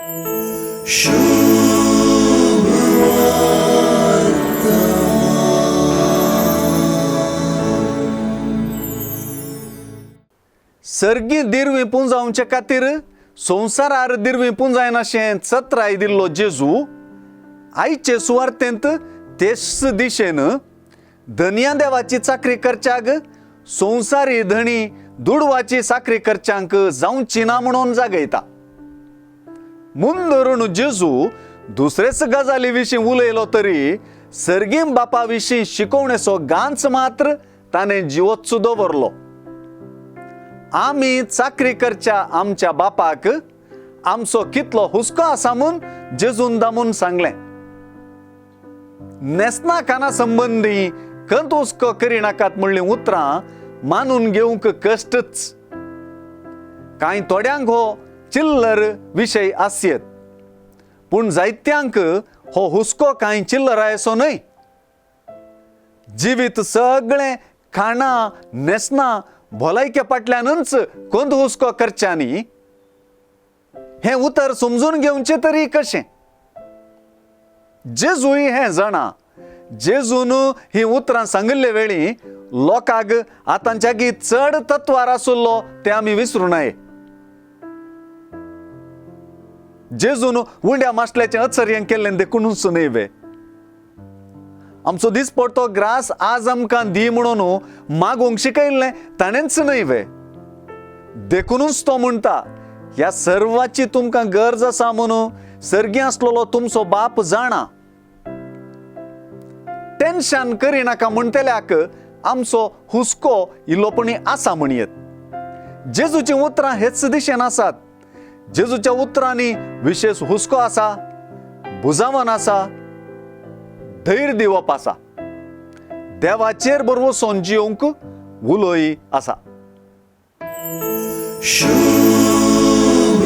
सर्गी दीर विपून जावचे खातीर संवसारार दीर विपून जायनाशें सत्र आयदिल्लो जेजू आयचे सुवार्थेंत तेच दिशेन धनिया देवाची चाकरी करच्याक संवसारी धणी दुडवाची चाकरी करच्यांक जावची ना म्हणून जागयता. म्हूण धरून जेजू दुसरेच गजाली विशीं उलयलो तरी सर्गीम बापा विशीं शिकोवणेचो गांच मात्र ताणें जिवोत दवरलो. आमी चाकरी करच्या आमच्या बापाक आमचो कितलो हुस्को आसा म्हूण जेजून दामून सांगलें. नेसना काना संबंदी खंत हुस्को करिनाकात म्हणलीं उतरां मानून घेवंक कश्टच. कांय थोड्यांक हो चिल्लर विशय आसयत, पूण जायत्यांक हो हुस्को कांय चिल्लरायसो न्हय. जिवीत सगळें खाणां नेसना भलायके फाटल्यानच खंत हुस्को करच्यांनी हें उतर समजून घेवचें तरी कशें. जेजूय हें जाणा. जेजून ही उतरां सांगिल्ले वेळी लोकांक आतांच्यागी चड तत्वार आसुल्लो तें आमी विसरूं नये. जेजून उंड्या माशल्याचें आश्चर्य केल्लें देखूनच न्हय. आमचो दिसपडटो ग्रास आज आमकां दी म्हणून मागोवंक शिकयल्लें ताणेंच न्हय. देखूनच तो म्हणटा ह्या सर्वाची तुमकां गरज आसा म्हणून सर्गी आसलेलो तुमचो बाप जाणा. टेन्शन करिनाका म्हणटल्याक आमचो हुस्को इल्लोपणी आसा म्हणयत. जेजूची उतरां हेच दिशेन आसात. जेजूच्या उतरांनी विशेष हुस्को आसा, बुजावन आसा, धैर्य दिवप आसा, देवाचेर बरोवसून जिवंक उलोय आसा. शुभ